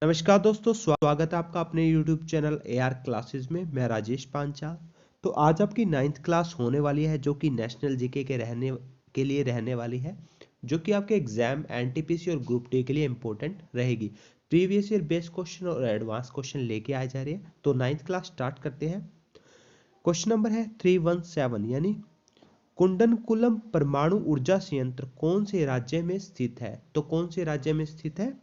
नमस्कार दोस्तों, स्वागत है आपका अपने YouTube चैनल AR क्लासेस में। मैं राजेश पांचाल। तो आज आपकी 9th क्लास होने वाली है, जो कि नेशनल जीके के लिए रहने वाली है, जो कि आपके एग्जाम एनटीपीसी और ग्रुप डी के लिए इंपॉर्टेंट रहेगी। प्रीवियस ईयर बेस्ड क्वेश्चन और एडवांस क्वेश्चन लेके आए जा रहे हैं। तो 9th क्लास स्टार्ट करते हैं। क्वेश्चन नंबर है 317, यानी कुंडनकुलम परमाणु ऊर्जा संयंत्र कौन से राज्य में स्थित है? तो कौन से राज्य में स्थित है?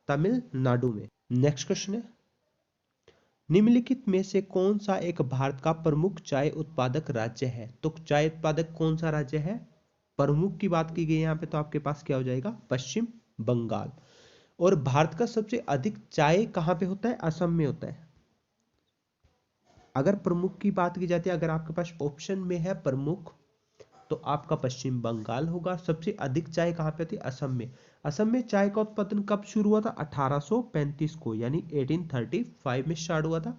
तमिलनाडु में। नेक्स्ट क्वेश्चन है, निम्नलिखित में से कौन सा एक भारत का प्रमुख चाय उत्पादक राज्य है? तो चाय उत्पादक कौन सा राज्य है? प्रमुख की बात की गई यहाँ पे, तो आपके पास क्या हो जाएगा? पश्चिम बंगाल। और भारत का सबसे अधिक चाय कहाँ पे होता है? असम में होता है। अगर प्रमुख की बात की जाती है, अगर आपके पास ऑप्शन में है प्रमुख, तो आपका पश्चिम बंगाल होगा। सबसे अधिक चाय कहाँ पे होती है? असम में। असम में चाय का उत्पादन कब शुरू हुआ था? 1835 को, यानी 1835 में स्टार्ट हुआ था।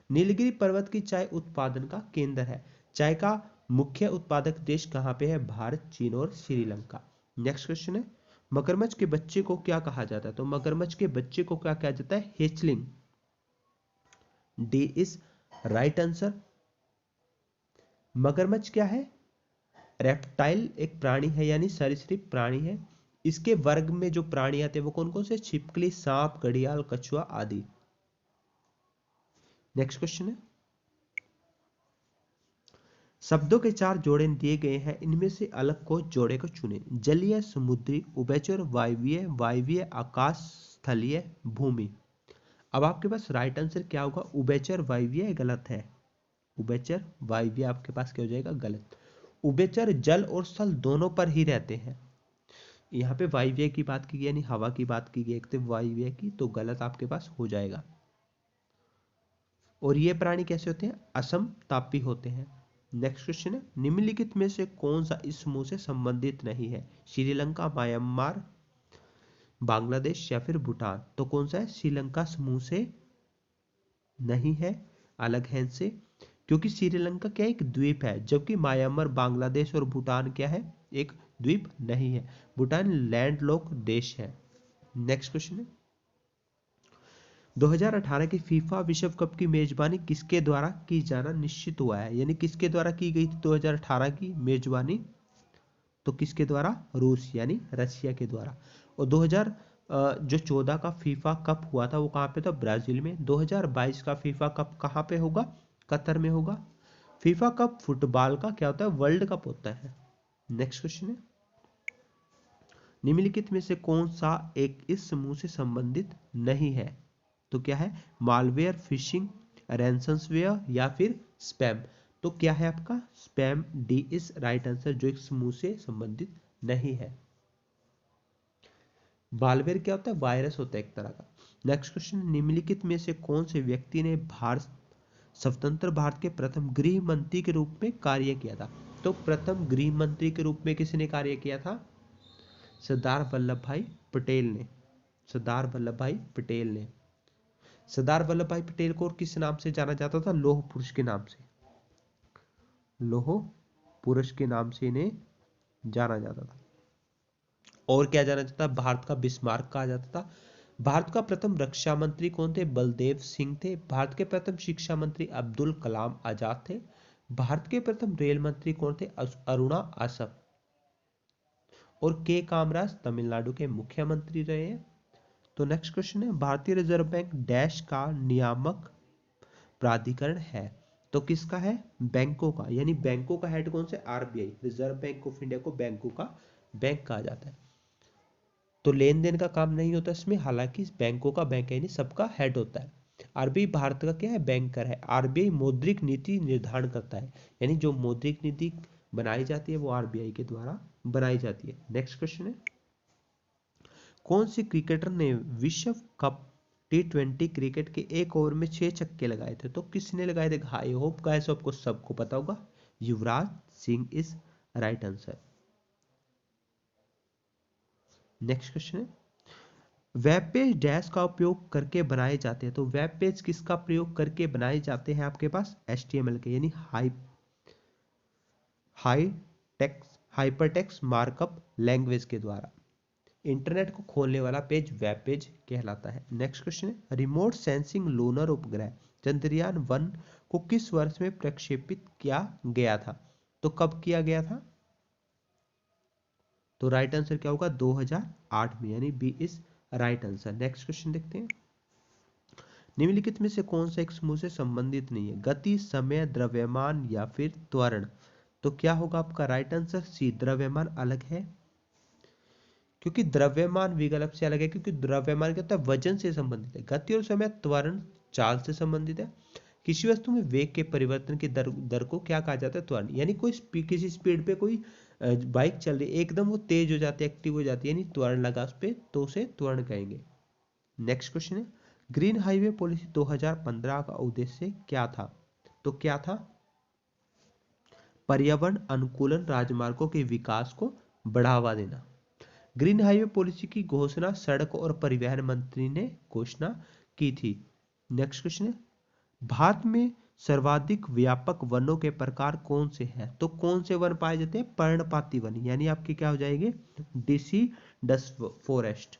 नीलगिरी पर्वत की चाय उत्पादन का केंद्र है। चाय का मुख्य उत्पादक देश कहाँ पे है? भारत, चीन और श्रीलंका। नेक्स्ट क्वेश्चन है, मगरमच्छ के बच्चे को क्या कहा जाता है? तो मगरमच्छ के बच्चे को क्या कहा जाता है? Hatchling. D is right answer. मगरमच्छ क्या है? रेप्टाइल एक प्राणी है, यानी सरीसृप प्राणी है। इसके वर्ग में जो प्राणी आते हैं वो कौन कौन से? छिपकली, सांप, घड़ियाल, कछुआ आदि। नेक्स्ट क्वेश्चन है, शब्दों के 4 जोड़े दिए गए हैं, इनमें से अलग को जोड़े को चुने। जलीय, समुद्री, उभयचर, वायवीय, वायवीय, आकाश, स्थलीय, भूमि। अब आपके पास राइट आंसर क्या होगा? उभयचर वायवीय गलत है। उभयचर वायवीय आपके पास क्या हो जाएगा? गलत। उभयचर जल और स्थल दोनों पर ही रहते हैं। यहाँ पे वायवीय की बात की गई, यानी हवा की बात की गई, एक तो वायवीय की, तो गलत आपके पास हो जाएगा। और ये प्राणी कैसे होते हैं? असमतापी होते हैं। नेक्स्ट क्वेश्चन है, निम्नलिखित में से कौन सा इस समूह से संबंधित नहीं है? श्रीलंका, म्यांमार, बांग्लादेश या फिर भूटान। तो कौन सा है? श्रीलंका समूह से नहीं है, अलग है इनसे, क्योंकि श्रीलंका क्या एक द्वीप है, जबकि म्यांमार, बांग्लादेश और भूटान क्या है? एक द्वीप नहीं है। भूटान लैंडलॉक देश है। नेक्स्ट क्वेश्चन है, 2018 की फीफा विश्व कप की मेजबानी किसके द्वारा की जाना निश्चित हुआ है? यानी किसके द्वारा की गई थी 2018 की मेजबानी? तो किसके द्वारा? रूस, यानी रशिया के द्वारा। और 2014 का फीफा कप हुआ था वो कहाँ पे था? ब्राजील में। 2022 का फीफा कप कहाँ पे होगा? कतर में होगा। फीफा कप फुटबॉल का क्या होता है? वर्ल्ड कप होता है। नेक्स्ट क्वेश्चन है, निम्नलिखित में से कौन सा एक इस समूह से संबंधित नहीं है? तो क्या है? मालवेयर, फिशिंग, रैंसमवेयर या फिर स्पैम। तो क्या है आपका? Spam. D is right answer, जो एक समूह से संबंधित नहीं है। मालवेयर क्या होता है? वायरस होता है एक तरह का। नेक्स्ट क्वेश्चन, निम्नलिखित में से कौन से व्यक्ति ने भारत स्वतंत्र भारत के प्रथम गृह मंत्री के रूप में कार्य किया था? तो प्रथम गृह मंत्री के रूप में किसने कार्य किया था? सरदार वल्लभ भाई पटेल ने। सरदार वल्लभ भाई पटेल ने। सरदार वल्लभ भाई पटेल को और किस नाम से जाना जाता था? लौह पुरुष के नाम से। लौह पुरुष के नाम से इन्हें जाना जाता था। और क्या जाना जाता था? भारत का बिस्मार्क कहा जाता था। भारत का प्रथम रक्षा मंत्री कौन थे? बलदेव सिंह थे। भारत के प्रथम शिक्षा मंत्री अब्दुल कलाम आजाद थे। भारत के प्रथम रेल मंत्री कौन थे? अरुणा आसफ। और के कामराज तमिलनाडु के मुख्यमंत्री रहे हैं। तो नेक्स्ट क्वेश्चन है, भारतीय रिजर्व बैंक डैश का नियामक प्राधिकरण है? तो किसका है? बैंकों का, यानी बैंकों का हेड कौन से? RBI. Reserve bank of India को बैंकों का बैंक कहा जाता है। तो लेन देन का काम नहीं होता इसमें, हालांकि बैंकों का बैंक है, यानी सबका हेड होता है। आरबीआई भारत का क्या है? बैंकर है। आरबीआई मौद्रिक नीति निर्धारण करता है, यानी जो मौद्रिक नीति बनाई जाती है वो आरबीआई के द्वारा बनाई जाती है। नेक्स्ट क्वेश्चन है, कौन सी क्रिकेटर ने विश्व कप T20 क्रिकेट के एक ओवर में 6 छक्के लगाए थे? तो किसने लगाए थे? आई होप गाइस आपको सबको पता होगा। Yuvraj Singh is right answer. Next question है, वेब पेज डैश का उपयोग करके बनाए जाते हैं? तो वेब पेज किसका प्रयोग करके बनाए जाते हैं? आपके पास HTML के, यानी high text hypertext markup language के द्वारा। इंटरनेट को खोलने वाला पेज वेब पेज कहलाता है। नेक्स्ट क्वेश्चन है, रिमोट सेंसिंग लूनर उपग्रह चंद्रयान-1 को किस वर्ष में प्रक्षेपित किया गया था? तो कब किया गया था? तो राइट आंसर क्या होगा? 2008 में, यानी B is right answer. Next question देखते हैं, निम्नलिखित में से कौन सा एक समूह से संबंधित नहीं है? गति, समय, द्रव्यमान या फिर त्वरण? तो क्या होगा आपका राइट आंसर? सी, द्रव्यमान अलग है, क्योंकि द्रव्यमान विकल्प से अलग है, क्योंकि द्रव्यमान क्या होता है? वजन से संबंधित है। गति और समय, त्वरण चाल से संबंधित है। किसी वस्तु में वेग के परिवर्तन की दर को क्या कहा जाता है? त्वरण। यानी कोई किसी स्पीड पे कोई बाइक चल रही है, एकदम वो तेज हो जाती है, एक्टिव हो जाती है, यानी त्वरण लगा उस पर, तो उसे त्वरण कहेंगे। नेक्स्ट क्वेश्चन है, ग्रीन हाईवे पॉलिसी 2015 का उद्देश्य क्या था? तो क्या था? पर्यावरण अनुकूलन राजमार्गों के विकास को बढ़ावा देना। ग्रीन हाईवे पॉलिसी की घोषणा सड़क और परिवहन मंत्री ने घोषणा की थी। नेक्स्ट क्वेश्चन है, भारत में सर्वाधिक व्यापक वनों के प्रकार कौन से हैं? तो कौन से वन पाए जाते हैं? पर्णपाती वन, यानी आपके क्या हो जाएंगे? डिसिडस फॉरेस्ट।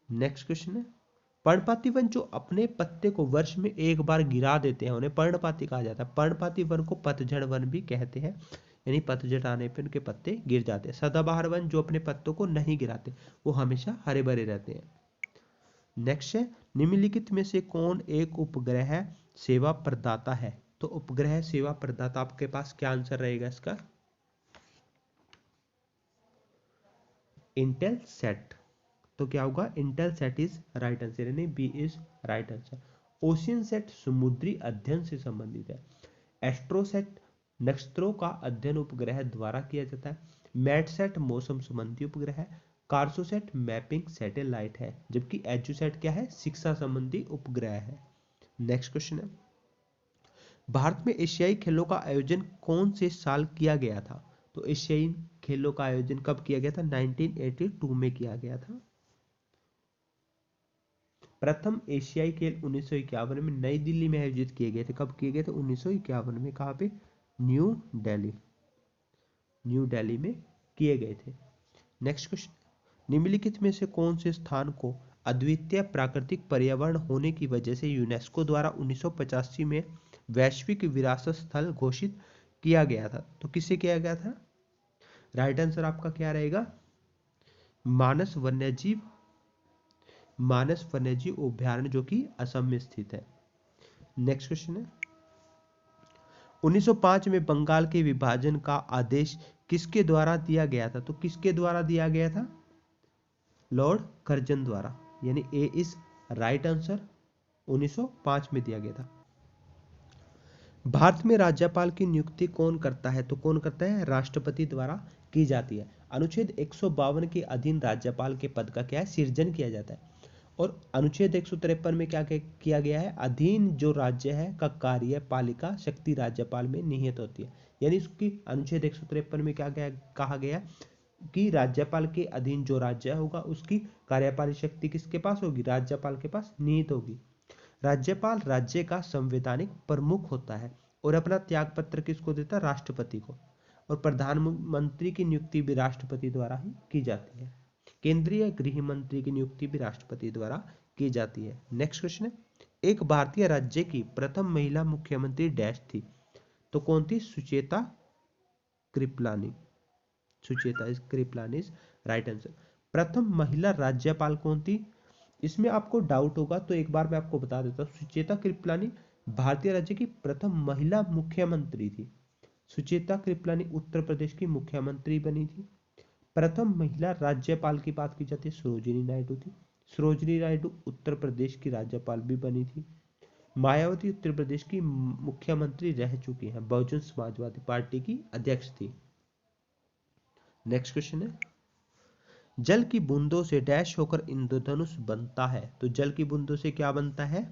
नेक्स्ट क्वेश्चन है, पर्णपाती वन जो अपने पत्ते को वर्ष में एक बार गिरा देते हैं उन्हें पर्णपाती कहा जाता है। पर्णपाती वन को पतझड़ वन भी कहते हैं, यानी पतझड़ आने पर उनके पत्ते गिर जाते हैं। सदाबहार वन जो अपने पत्तों को नहीं गिराते, वो हमेशा हरे भरे रहते हैं। नेक्स्ट है, निम्नलिखित में से कौन एक उपग्रह सेवा प्रदाता है? तो उपग्रह सेवा प्रदाता आपके पास क्या आंसर रहेगा इसका? इंटेलसेट। तो क्या होगा? इंटेलसेट इज राइट आंसर, यानी बी इज राइट आंसर। ओशियनसेट समुद्री अध्ययन से संबंधित है। एस्ट्रोसेट नक्षत्रों का अध्ययन उपग्रह द्वारा किया जाता है। मैटसेट मौसम संबंधी उपग्रह है। कार्सोसेट मैपिंग सैटेलाइट है, जबकि एजुसेट क्या है? शिक्षा संबंधी उपग्रह है। नेक्स्ट क्वेश्चन है, भारत में एशियाई खेलों का आयोजन कौन से साल किया गया था? तो एशियाई खेलों का आयोजन कब किया गया था? 1982 में किया गया था। प्रथम एशियाई खेल 1951 में नई दिल्ली में आयोजित किए गए थे। कब किए गए थे? 1951 में। कहाँ पे? न्यू दिल्ली, न्यू दिल्ली में किए गए थे। नेक्स्ट क्वेश्चन, निम्नलिखित में से कौन से स्थान को अद्वितीय प्राकृतिक पर्यावरण होने की वजह से यूनेस्को द्वारा 1985 में वैश्विक विरासत स्थल घोषित किया गया था? तो किसे किया गया था? राइट आंसर आपका क्या रहेगा? मानस वन्यजीव अभयारण्य, जो कि असम में स्थित है। नेक्स्ट क्वेश्चन है, 1905 में बंगाल के विभाजन का आदेश किसके द्वारा दिया गया था? तो किसके द्वारा दिया गया था? लॉर्ड कर्जन द्वारा, यानी ए इज राइट आंसर। 1905 में दिया गया था। भारत में राज्यपाल की नियुक्ति कौन करता है? तो कौन करता है? राष्ट्रपति द्वारा की जाती है। अनुच्छेद 152 के अधीन राज्यपाल के पद का क्या है? सृजन किया जाता है। और अनुच्छेद 153 में क्या किया गया है? अधीन जो राज्य है का कार्यपालिका शक्ति राज्यपाल में निहित होती है। यानी इसकी अनुच्छेद 153 में क्या कहा गया कि राज्यपाल के अधीन जो राज्य होगा उसकी कार्यपालिक शक्ति किसके पास होगी? राज्यपाल के पास निहित होगी। राज्यपाल राज्य का संवैधानिक प्रमुख होता है और अपना त्यागपत्र किसको देता है? राष्ट्रपति को। और प्रधानमंत्री की नियुक्ति भी राष्ट्रपति द्वारा ही की जाती है। केंद्रीय गृह मंत्री की नियुक्ति भी राष्ट्रपति द्वारा की जाती है। नेक्स्ट क्वेश्चन है, एक भारतीय राज्य की प्रथम महिला मुख्यमंत्री डैश थी? तो कौन थी? Sucheta Kripalani. Sucheta Kripalani is right answer. प्रथम महिला राज्यपाल कौन थी? इसमें आपको डाउट होगा तो एक बार मैं आपको बता देता हूँ। सुचेता कृपलानी भारतीय राज्य की प्रथम महिला मुख्यमंत्री थी। सुचेता कृपलानी उत्तर प्रदेश की मुख्यमंत्री बनी थी। प्रथम महिला राज्यपाल की बात की जाती है, सरोजिनी नायडू थी। सरोजिनी नायडू उत्तर प्रदेश की राज्यपाल भी बनी थी। मायावती उत्तर प्रदेश की मुख्यमंत्री रह चुकी हैं, बहुजन समाजवादी पार्टी की अध्यक्ष थी। नेक्स्ट क्वेश्चन है, जल की बूंदों से डैश होकर इंद्रधनुष बनता है? तो जल की बूंदों से क्या बनता है?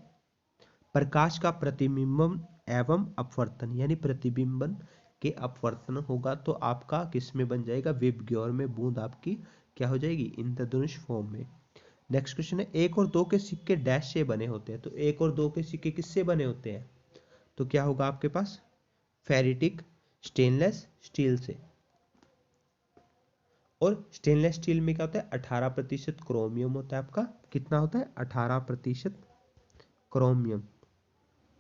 प्रकाश का प्रतिबिंबन एवं अपवर्तन, यानी प्रतिबिंबन के अपवर्तन होगा तो आपका किस में बन जाएगा? विबग्योर में बूंद आपकी क्या हो जाएगी? इंद्रधनुष फॉर्म में। नेक्स्ट क्वेश्चन है, 1 और 2 के सिक्के डैश से बने होते हैं? तो 1 और 2 के सिक्के किससे बने होते हैं? तो क्या होगा आपके पास? फेरिटिक, स्टेनलेस स्टील से। और स्टेनलेस स्टील में क्या होता है, 18% क्रोमियम होता है आपका, कितना होता है, 18% क्रोमियम,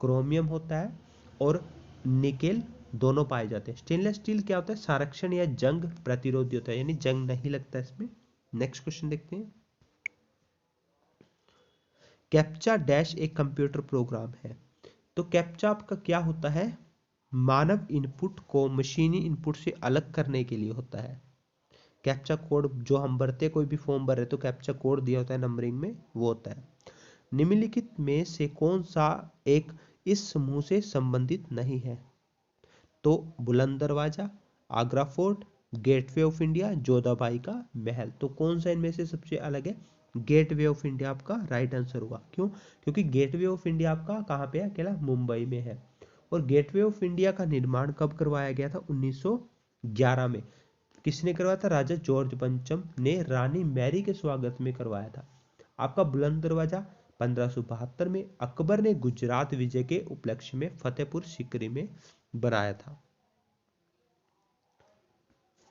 क्रोमियम होता है, और निकेल दोनों पाए जाते हैं। स्टेनलेस स्टील क्या होता है, संरक्षण या जंग प्रतिरोधी होता है, यानी जंग नहीं लगता इसमें। नेक्स्ट क्वेश्चन देखते हैं। कैप्चा डैश एक कंप्यूटर प्रोग्राम है। तो कैप्चा आपका क्या होता है, मानव इनपुट को मशीनी इनपुट से अलग करने के लिए होता है। कैप्चा कोड जो हम भरते, कोई भी फॉर्म भर रहे तो कैप्चा कोड दिया होता है नंबरिंग में, वो होता है। निम्नलिखित में से कौन सा एक इस समूह से संबंधित नहीं है। तो बुलंद दरवाजा, Agra fort, gateway of India, Jodha Bai का महल। तो कौन सा इनमें से सबसे अलग है, गेटवे ऑफ इंडिया आपका राइट आंसर होगा। क्यों, क्योंकि गेटवे ऑफ इंडिया आपका कहाँ पे है, अकेला मुंबई में है। और गेटवे ऑफ इंडिया का निर्माण कब करवाया गया था, 1911 में। किसने करवाया था, राजा जॉर्ज पंचम ने रानी मैरी के स्वागत में करवाया था। आपका बुलंद दरवाजा 1572 में अकबर ने गुजरात विजय के उपलक्ष्य में फतेहपुर सीकरी में बनाया था।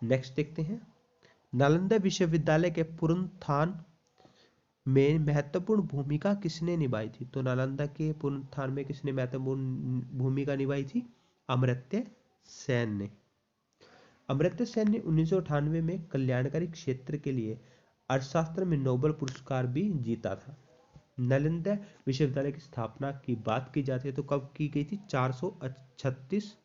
नेक्स्ट देखते हैं। नालंदा विश्वविद्यालय के पुनरुत्थान में महत्वपूर्ण भूमिका किसने निभाई थी। तो नालंदा के पुनरुत्थान में किसने महत्वपूर्ण भूमिका निभाई थी, अमर्त्य सेन ने। अमर्त्य सेन ने 1998 में कल्याणकारी क्षेत्र के लिए अर्थशास्त्र में नोबेल पुरस्कार भी जीता था। नालंदा विश्वविद्यालय की स्थापना की बात की जाती है तो कब की गई थी, 436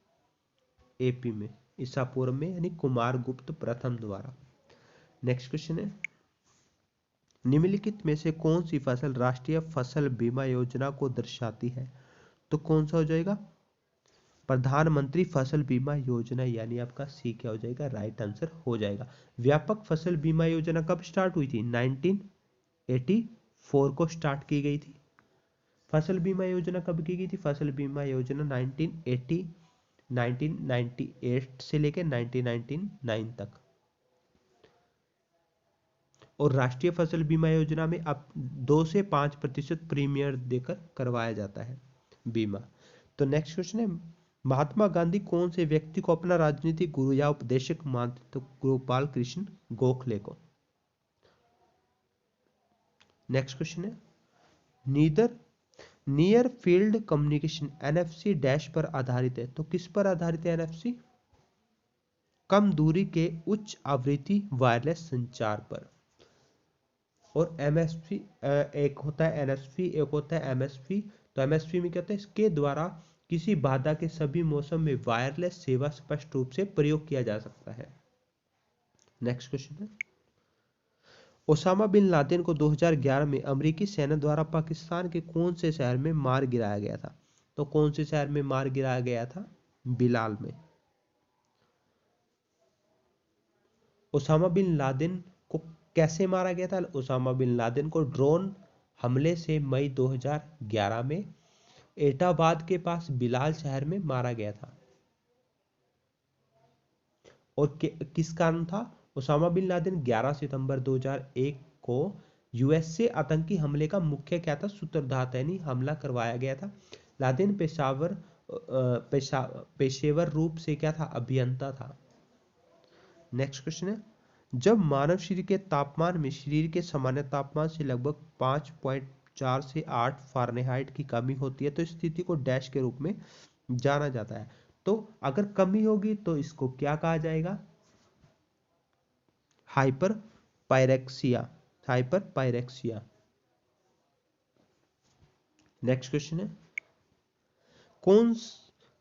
एपी में, ईसा पूर्व में, यानी कुमारगुप्त प्रथम द्वारा। नेक्स्ट क्वेश्चन है, निम्नलिखित में से कौन सी फसल राष्ट्रीय फसल बीमा योजना को दर्शाती है। तो कौन सा हो जाएगा, प्रधानमंत्री फसल बीमा योजना, यानी आपका सी क्या हो जाएगा, राइट आंसर हो जाएगा। व्यापक फसल बीमा योजना कब स्टार्ट हुई थी, 1984 को स्टार्ट की गई थी। फसल बीमा योजना कब की गई थी, फसल बीमा योजना 1998 से लेकर 1999 तक। और राष्ट्रीय फसल बीमा योजना में अब 2 से 5% प्रीमियर देकर करवाया जाता है बीमा। तो नेक्स्ट क्वेश्चन है, महात्मा गांधी कौन से व्यक्ति को अपना राजनीतिक गुरु या उपदेशक मानते। तो गोपाल कृष्ण गोखले को। नेक्स्ट क्वेश्चन है, neither near field communication NFC dash पर आधारित है। तो किस पर आधारित है एनएफसी, कम दूरी के उच्च आवृत्ति वायरलेस संचार पर। और एमएसपी एक होता है एनएसपी, एक होता है एमएसपी। तो एमएसपी में क्या होता है, इसके द्वारा किसी बाधा के सभी मौसम में वायरलेस सेवा स्पष्ट रूप से प्रयोग किया जा सकता है। नेक्स्ट क्वेश्चन है, ओसामा बिन लादेन को 2011 में अमेरिकी सेना द्वारा पाकिस्तान के कौन से शहर में मार गिराया गया था। तो कौन से शहर में मार गिराया गया था, बिलाल में। ओसामा बिन लादेन को कैसे मारा गया था, ओसामा बिन लादेन को ड्रोन हमले से मई 2011 में एटाबाद के पास बिलाल शहर में मारा गया था। और किस कारण था, ओसामा बिन लादेन 11 सितंबर 2001 को यूएस से आतंकी हमले का मुख्य क्या था, सूत्रधार, यानी हमला करवाया गया था। लादेन पेशेवर रूप से क्या था, अभियंता था। नेक्स्ट क्वेश्चन है, जब मानव शरीर के तापमान में शरीर के सामान्य तापमान से लगभग 5.4 से 8 फारेनहाइट की कमी होती है तो इस स्थिति को डैश के रूप में जाना जाता है। तो अगर कमी होगी तो इसको क्या कहा जाएगा, hyper pyrexia, hyper pyrexia. Next question है, कौन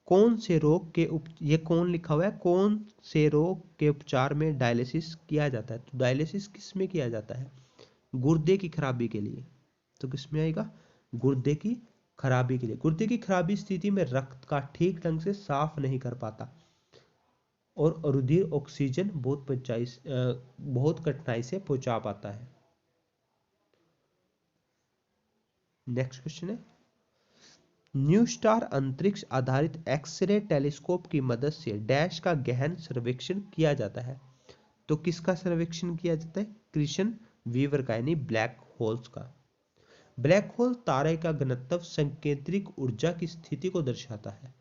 कौन से रोग के ये कौन लिखा हुआ है, कौन से रोग के उपचार में डायलिसिस किया जाता है। तो डायलिसिस किस में किया जाता है, गुर्दे की खराबी के लिए। तो किस में आएगा, गुर्दे की खराबी के लिए। गुर्दे की खराबी स्थिति में रक्त का ठीक ढंग से साफ नहीं कर पाता और रुधिर ऑक्सीजन बहुत कठिनाई से पहुंचा पाता है। नेक्स्ट क्वेश्चन है, न्यू स्टार अंतरिक्ष आधारित एक्सरे टेलीस्कोप की मदद से डैश का गहन सर्वेक्षण किया जाता है। तो किसका सर्वेक्षण किया जाता है, कृष्ण वीवर का, यानी ब्लैक होल्स का। ब्लैक होल तारे का घनत्व संकेंद्रिक ऊर्जा की स्थिति को दर्शाता है।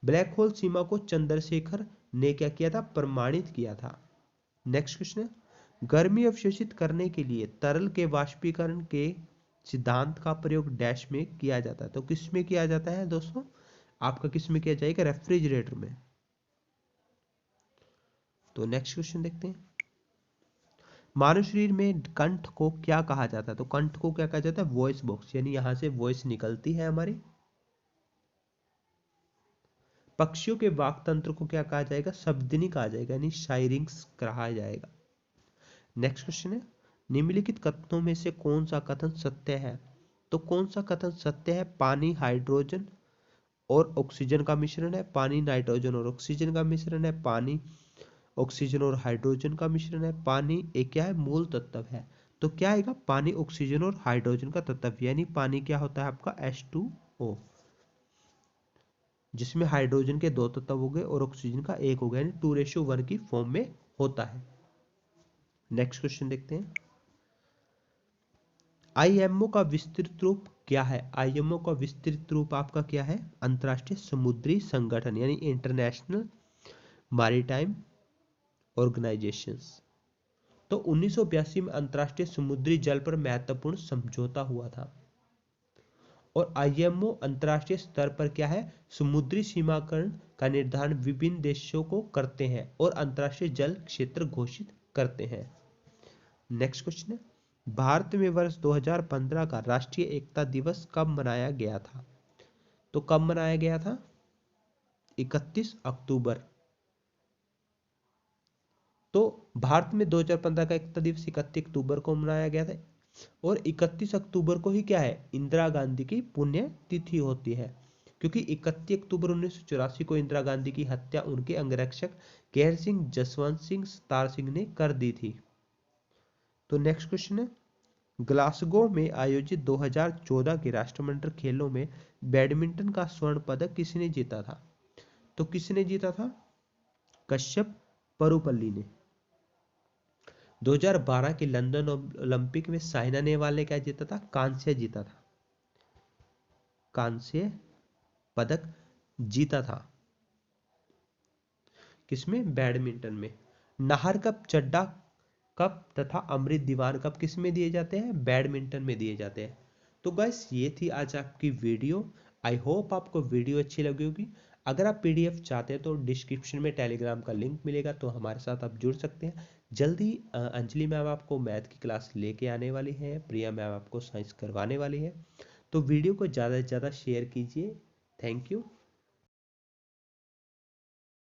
ब्लैक होल सीमा को चंद्रशेखर ने क्या किया था, प्रमाणित किया था। नेक्स्ट क्वेश्चन है, गर्मी अवशोषित करने के लिए तरल के वाष्पीकरण के सिद्धांत का प्रयोग डैश में किया जाता है। तो किस में किया जाता है दोस्तों? आपका किस में किया जाएगा? रेफ्रिजरेटर में। तो नेक्स्ट क्वेश्चन देखते हैं, मानव शरीर में कंठ को क्या कहा जाता है? तो कंठ को क्या कहा जाता है? वॉइस बॉक्स, यानी यहां से वॉइस निकलती है हमारी। पक्षियों के वाक तंत्र को क्या कहा जाएगा? शब्दिनी कहा जाएगा, यानी शायरिंग्स कहा जाएगा। नेक्स्ट क्वेश्चन है, निम्नलिखित कथनों में से कौन सा कथन सत्य है? तो कौन सा कथन सत्य है? पानी हाइड्रोजन और ऑक्सीजन का मिश्रण है, पानी नाइट्रोजन और ऑक्सीजन का मिश्रण है, पानी ऑक्सीजन और हाइड्रोजन का मिश्रण है, पानी एक क्या है? मूल तत्व है। तो क्या आएगा? पानी ऑक्सीजन और हाइड्रोजन का तत्व, यानी पानी क्या होता है आपका? H2O, जिसमें हाइड्रोजन के 2 तत्व हो गए और ऑक्सीजन का 1 हो गया, यानी 2:1 की फॉर्म में होता है। नेक्स्ट क्वेश्चन देखते हैं, आईएमओ का विस्तृत रूप क्या है? आईएमओ का विस्तृत रूप आपका क्या है? अंतर्राष्ट्रीय समुद्री संगठन, यानी इंटरनेशनल मैरीटाइम ऑर्गेनाइजेशंस। तो 1982 में अंतर्राष्ट्रीय समुद्री जल पर महत्वपूर्ण समझौता हुआ था। और आईएमओ अंतर्राष्ट्रीय स्तर पर क्या है? समुद्री सीमाकरण का निर्धारण विभिन्न देशों को करते हैं और अंतर्राष्ट्रीय जल क्षेत्र घोषित करते हैं। नेक्स्ट क्वेश्चन है, भारत में वर्ष 2015 का राष्ट्रीय एकता दिवस कब मनाया गया था? तो कब मनाया गया था? 31 अक्टूबर। तो भारत में 2015 का एकता दिवस 31 अक्टूबर को मनाया गया था। और 31 अक्टूबर को ही क्या है? इंदिरा गांधी की पुण्य तिथि होती है, क्योंकि 31 अक्टूबर 1984 को इंदिरा गांधी की हत्या उनके अंगरक्षक केहर सिंह जसवंत सिंह तार सिंह ने कर दी थी। तो नेक्स्ट क्वेश्चन है, ग्लासगो में आयोजित 2014 के राष्ट्रमंडल खेलों में बैडमिंटन का स्वर्ण पदक किसने जीता था? तो किसने जीता था? कश्यप परुपल्ली ने। 2012 के लंदन ओलंपिक में साइना नेहवाल ने क्या जीता था? कांस्य जीता था, कांस्य पदक जीता था। किसमें? बैडमिंटन में। नाहर कप, चड्डा कप तथा अमृत दीवान कप किस में दिए जाते हैं? बैडमिंटन में दिए जाते हैं। तो गाइस ये थी आज आपकी वीडियो। आई होप आपको वीडियो अच्छी लगी होगी। अगर आप पीडीएफ चाहते हैं तो डिस्क्रिप्शन में टेलीग्राम का लिंक मिलेगा, तो हमारे साथ आप जुड़ सकते हैं। जल्दी अंजलि मैम आपको मैथ की क्लास लेके आने वाली है, प्रिया मैम आपको साइंस करवाने वाली है। तो वीडियो को ज़्यादा से ज़्यादा शेयर कीजिए। Thank you.